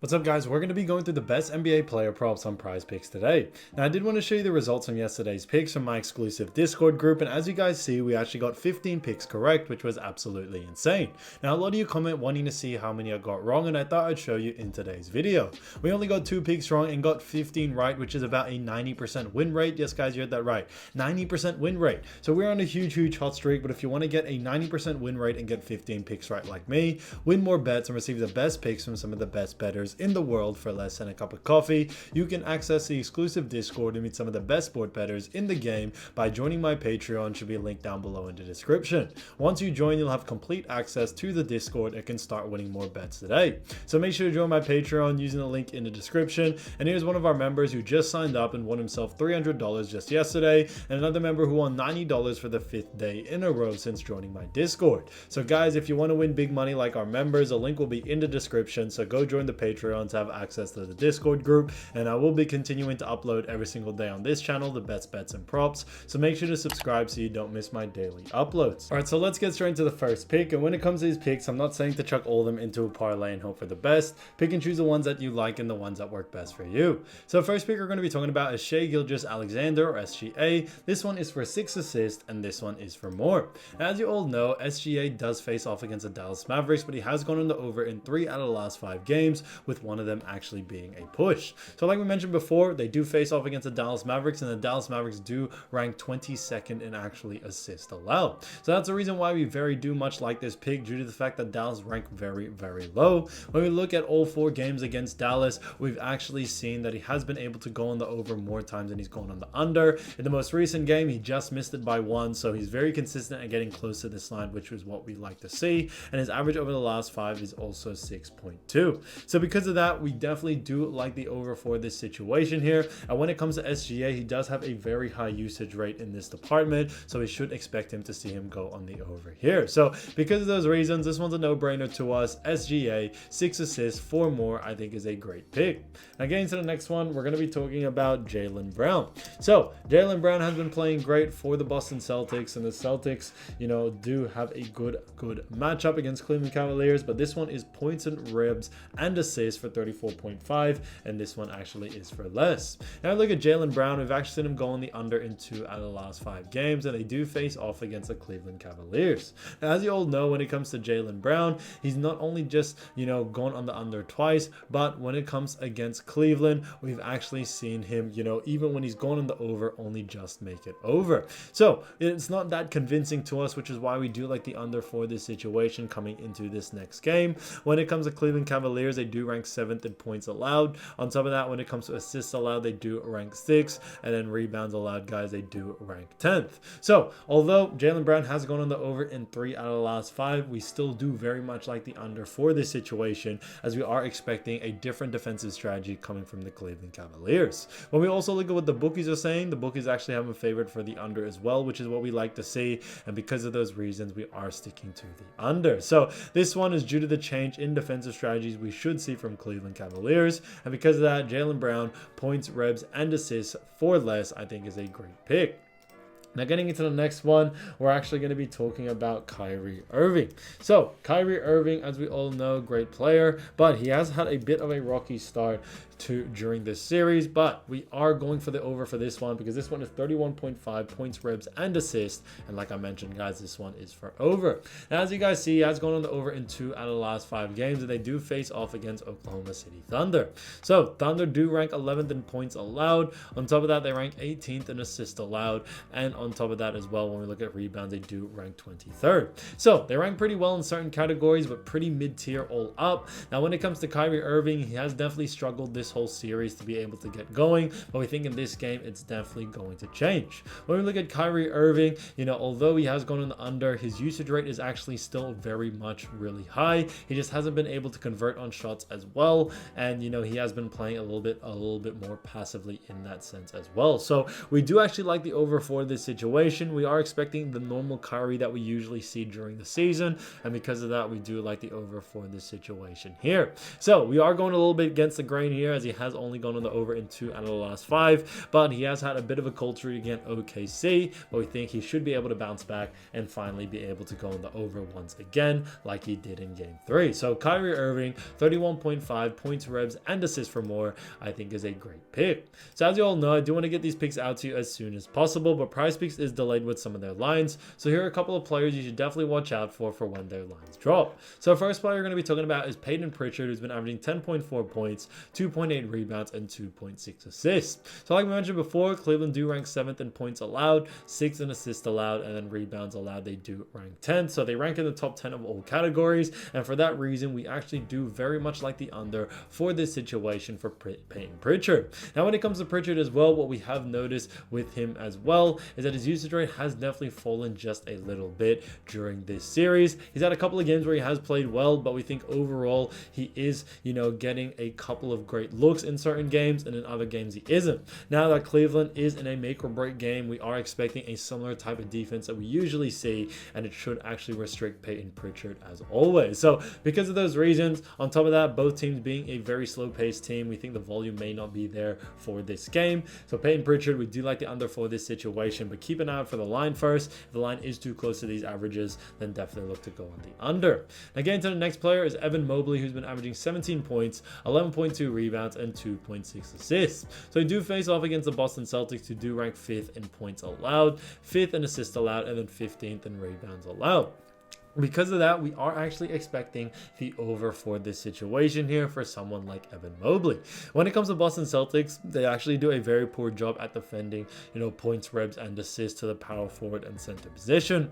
What's up guys, we're going to be going through the best NBA player props on PrizePicks today. Now I did want to show you the results from yesterday's picks from my exclusive Discord group, and as you guys see we actually got 15 picks correct, which was absolutely insane. Now a lot of you comment wanting to see how many I got wrong, and I thought I'd show you in today's video. We only got 2 picks wrong and got 15 right, which is about a 90% win rate. Yes guys, you heard that right, 90% win rate. So we're on a huge hot streak, but if you want to get a 90% win rate and get 15 picks right like me, win more bets and receive the best picks from some of the best bettors in the world for less than a cup of coffee, you can access the exclusive Discord and meet some of the best sport bettors in the game by joining my Patreon. Should be linked down below in the description. Once you join, you'll have complete access to the Discord and can start winning more bets today. So make sure to join my Patreon using the link in the description. And here's one of our members who just signed up and won himself $300 just yesterday, and another member who won $90 for the 5th day in a row since joining my Discord. So guys, if you want to win big money like our members, a link will be in the description, so go join the Patreon to have access to the Discord group, and I will be continuing to upload every single day on this channel the best bets and props, so make sure to subscribe so you don't miss my daily uploads. Alright, so let's get straight into the first pick. And when it comes to these picks, I'm not saying to chuck all of them into a parlay and hope for the best. Pick and choose the ones that you like and the ones that work best for you. So first pick we're going to be talking about is Shai Gilgeous-Alexander, or SGA. This one is for 6 assists and this one is for more. As you all know, SGA does face off against the Dallas Mavericks, but he has gone on the over in 3 out of the last 5 games, with one of them actually being a push. So like we mentioned before, they do face off against the Dallas Mavericks, and the Dallas Mavericks do rank 22nd in actually assists allowed. So that's the reason why we do much like this pick, due to the fact that Dallas rank very low. When we look at all 4 games against Dallas, we've actually seen that he has been able to go on the over more times than he's gone on the under. In the most recent game, he just missed it by 1, so he's very consistent at getting close to this line, which is what we like to see. And his average over the last 5 is also 6.2. So because of that, we definitely do like the over for this situation here. And when it comes to SGA, he does have a very high usage rate in this department, so we should expect him to see him go on the over here. So because of those reasons, this one's a no-brainer to us. SGA, 6 assists, 4 more, I think is a great pick. Now getting to the next one, we're going to be talking about Jaylen Brown. So Jaylen Brown has been playing great for the Boston Celtics, and the Celtics, do have a good matchup against Cleveland Cavaliers, but this one is points and ribs and assists for 34.5, and this one actually is for less. Now look at Jaylen Brown. We've actually seen him go on the under in 2 out of the last 5 games, and they do face off against the Cleveland Cavaliers. Now, as you all know, when it comes to Jaylen Brown, he's not only just gone on the under twice, but when it comes against Cleveland, we've actually seen him even when he's gone on the over, only just make it over. So it's not that convincing to us, which is why we do like the under for this situation coming into this next game. When it comes to Cleveland Cavaliers, they do rank 7th in points allowed. On top of that, when it comes to assists allowed, they do rank 6th, and then rebounds allowed, guys, they do rank 10th. So although Jaylen Brown has gone on the over in 3 out of the last 5, we still do very much like the under for this situation, as we are expecting a different defensive strategy coming from the Cleveland Cavaliers. When we also look at what the bookies are saying, the bookies actually have him favored for the under as well, which is what we like to see, and because of those reasons, we are sticking to the under. So this one is due to the change in defensive strategies we should see from Cleveland Cavaliers, and because of that, Jaylen Brown, points, rebs, and assists for less, I think is a great pick. Now getting into the next one, we're actually going to be talking about Kyrie Irving. So Kyrie Irving, as we all know, great player, but he has had a bit of a rocky start during this series, but we are going for the over for this one because this one is 31.5 points, ribs, and assists, and like I mentioned, guys, this one is for over. Now as you guys see, he has gone on the over in 2 out of the last 5 games, and they do face off against Oklahoma City Thunder. So Thunder do rank 11th in points allowed. On top of that, they rank 18th in assists allowed, and on top of that as well, when we look at rebounds, they do rank 23rd. So they rank pretty well in certain categories, but pretty mid-tier all up. Now when it comes to Kyrie Irving, he has definitely struggled this whole series to be able to get going, but we think in this game it's definitely going to change. When we look at Kyrie Irving, although he has gone on the under, his usage rate is actually still very much really high. He just hasn't been able to convert on shots as well, and he has been playing a little bit more passively in that sense as well. So we do actually like the over for this situation. We are expecting the normal Kyrie that we usually see during the season, and because of that, we do like the over for this situation here. So we are going a little bit against the grain here, as he has only gone on the over in 2 out of the last 5, but he has had a bit of a cold streak against OKC, but we think he should be able to bounce back and finally be able to go on the over once again like he did in game 3. So Kyrie Irving, 31.5 points, revs, and assists for more, I think is a great pick. So as you all know, I do want to get these picks out to you as soon as possible, but PrizePicks is delayed with some of their lines. So here are a couple of players you should definitely watch out for when their lines drop. So first player we're going to be talking about is Peyton Pritchard, who's been averaging 10.4 points, 2.8 rebounds, and 2.6 assists. So like we mentioned before, Cleveland do rank 7th in points allowed, 6th in assists allowed, and then rebounds allowed, they do rank 10th. So they rank in the top 10 of all categories, and for that reason, we actually do very much like the under for this situation for Peyton Pritchard. Now when it comes to Pritchard as well, what we have noticed with him as well is that his usage rate has definitely fallen just a little bit during this series. He's had a couple of games where he has played well, but we think overall he is, getting a couple of great looks in certain games, and in other games he isn't. Now that Cleveland is in a make or break game, we are expecting a similar type of defense that we usually see, and it should actually restrict Peyton Pritchard as always. So because of those reasons, on top of that, both teams being a very slow paced team, we think the volume may not be there for this game. So Peyton Pritchard, we do like the under for this situation, but keep an eye out for the line first. If the line is too close to these averages, then definitely look to go on the under. Now getting to the next player is Evan Mobley, who's been averaging 17 points, 11.2 rebounds, and 2.6 assists. So he do face off against the Boston Celtics, who do rank 5th in points allowed, 5th in assists allowed, and then 15th in rebounds allowed. Because of that, we are actually expecting the over for this situation here for someone like Evan Mobley. When it comes to Boston Celtics, they actually do a very poor job at defending, points, revs, and assists to the power forward and center position.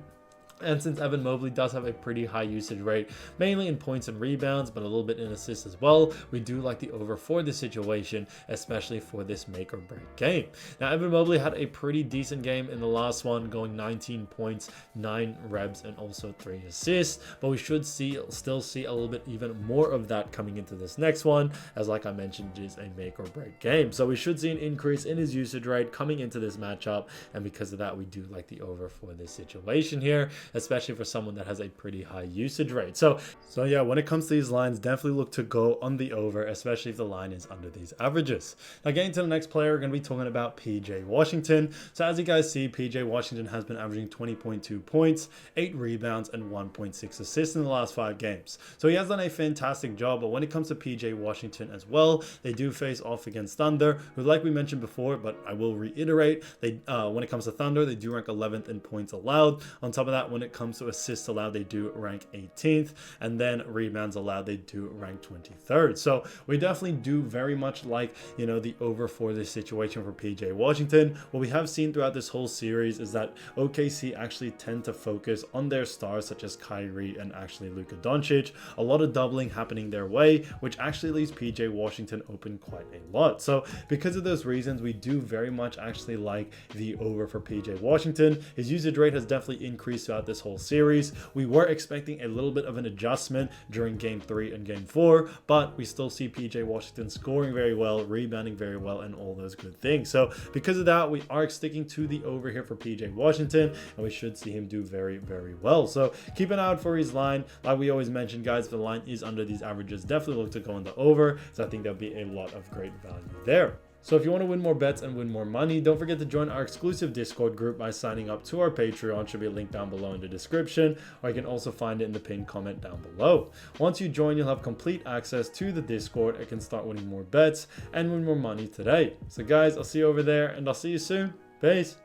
And since Evan Mobley does have a pretty high usage rate, mainly in points and rebounds, but a little bit in assists as well, we do like the over for this situation, especially for this make or break game. Now, Evan Mobley had a pretty decent game in the last one, going 19 points, 9 revs, and also 3 assists, but we should still see a little bit even more of that coming into this next one, as like I mentioned, it is a make or break game. So we should see an increase in his usage rate coming into this matchup, and because of that, we do like the over for this situation here, especially for someone that has a pretty high usage rate. So yeah, when it comes to these lines, definitely look to go on the over, especially if the line is under these averages. Now getting to the next player, we're going to be talking about PJ Washington. So as you guys see, PJ Washington has been averaging 20.2 points, 8 rebounds, and 1.6 assists in the last 5 games. So he has done a fantastic job, but when it comes to PJ Washington as well, they do face off against Thunder, who, like we mentioned before, but I will reiterate, when it comes to Thunder, they do rank 11th in points allowed. On top of that, when it comes to assists allowed, they do rank 18th, and then rebounds allowed, they do rank 23rd. So we definitely do very much like, the over for this situation for PJ Washington. What we have seen throughout this whole series is that OKC actually tend to focus on their stars such as Kyrie and actually Luka Doncic. A lot of doubling happening their way, which actually leaves PJ Washington open quite a lot. So because of those reasons, we do very much actually like the over for PJ Washington. His usage rate has definitely increased throughout this whole series. We were expecting a little bit of an adjustment during game 3 and game 4, but we still see PJ Washington scoring very well, rebounding very well, and all those good things. So because of that, we are sticking to the over here for PJ Washington, and we should see him do very, very well. So keep an eye out for his line. Like we always mention, guys, if the line is under these averages, definitely look to go on the over, so I think there'll be a lot of great value there. So if you want to win more bets and win more money, don't forget to join our exclusive Discord group by signing up to our Patreon. Should be a link down below in the description, or you can also find it in the pinned comment down below. Once you join, you'll have complete access to the Discord and can start winning more bets and win more money today. So guys, I'll see you over there, and I'll see you soon. Peace.